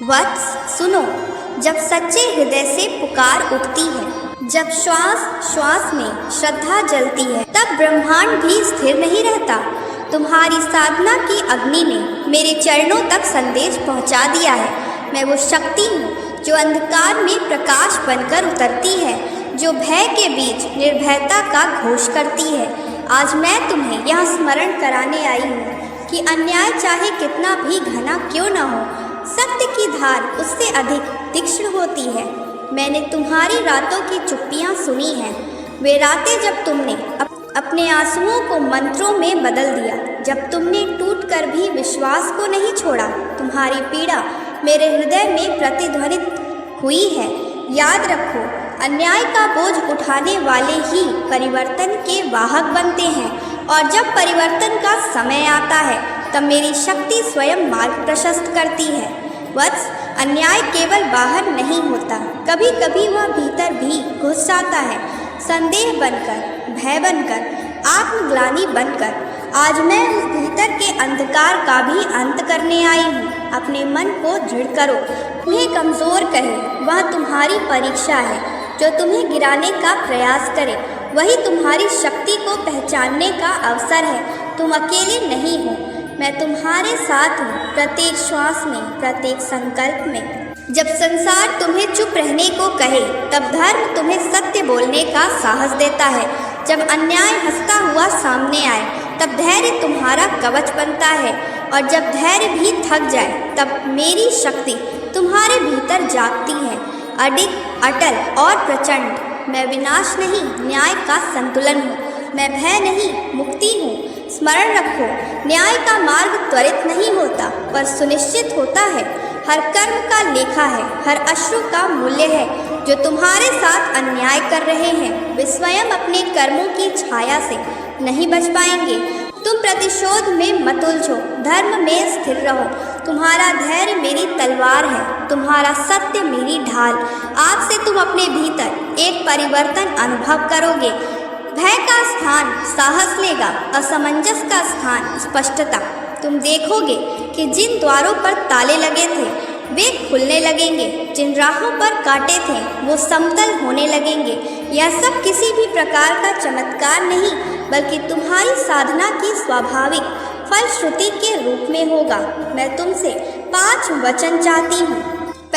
वत्स सुनो, जब सच्चे हृदय से पुकार उठती है, जब श्वास श्वास में श्रद्धा जलती है, तब ब्रह्मांड भी स्थिर नहीं रहता। तुम्हारी साधना की अग्नि ने मेरे चरणों तक संदेश पहुंचा दिया है। मैं वो शक्ति हूँ जो अंधकार में प्रकाश बनकर उतरती है, जो भय के बीच निर्भयता का घोष करती है। आज मैं तुम्हें यह स्मरण कराने आई हूँ कि अन्याय चाहे कितना भी घना क्यों न हो, सत्य की धार उससे अधिक तीक्ष्ण होती है। मैंने तुम्हारी रातों की चुप्पियाँ सुनी हैं, वे रातें जब तुमने अपने आंसुओं को मंत्रों में बदल दिया, जब तुमने टूटकर भी विश्वास को नहीं छोड़ा। तुम्हारी पीड़ा मेरे हृदय में प्रतिध्वनित हुई है। याद रखो, अन्याय का बोझ उठाने वाले ही परिवर्तन के वाहक बनते हैं, और जब परिवर्तन का समय आता है तब मेरी शक्ति स्वयं मार्ग प्रशस्त करती है। वत्स, अन्याय केवल बाहर नहीं होता, कभी कभी वह भीतर भी घुस जाता है, संदेह बनकर, भय बनकर, आत्मग्लानि बनकर। आज मैं उस भीतर के अंधकार का भी अंत करने आई हूँ। अपने मन को दृढ़ करो। तुम्हें कमज़ोर कहे वह तुम्हारी परीक्षा है, जो तुम्हें गिराने का प्रयास करे वही तुम्हारी शक्ति को पहचानने का अवसर है। तुम अकेले नहीं हो, मैं तुम्हारे साथ हूँ, प्रत्येक श्वास में, प्रत्येक संकल्प में। जब संसार तुम्हें चुप रहने को कहे, तब धर्म तुम्हें सत्य बोलने का साहस देता है। जब अन्याय हंसता हुआ सामने आए, तब धैर्य तुम्हारा कवच बनता है, और जब धैर्य भी थक जाए, तब मेरी शक्ति तुम्हारे भीतर जागती है, अडिग, अटल और प्रचंड। मैं विनाश नहीं, न्याय का संतुलन हूँ। मैं भय नहीं, मुक्ति हूँ। स्मरण रखो, न्याय का मार्ग त्वरित नहीं होता, पर सुनिश्चित होता है। हर कर्म का लेखा है, हर अश्रु का मूल्य है। जो तुम्हारे साथ अन्याय कर रहे हैं, वे स्वयं अपने कर्मों की छाया से नहीं बच पाएंगे। तुम प्रतिशोध में मत उलझो, धर्म में स्थिर रहो। तुम्हारा धैर्य मेरी तलवार है, तुम्हारा सत्य मेरी ढाल। आज से तुम अपने भीतर एक परिवर्तन अनुभव करोगे। भय का स्थान साहस लेगा, असमंजस का स्थान स्पष्टता। तुम देखोगे कि जिन द्वारों पर ताले लगे थे वे खुलने लगेंगे, जिन राहों पर कांटे थे वो समतल होने लगेंगे। यह सब किसी भी प्रकार का चमत्कार नहीं, बल्कि तुम्हारी साधना की स्वाभाविक फलश्रुति के रूप में होगा। मैं तुमसे 5 वचन चाहती हूँ।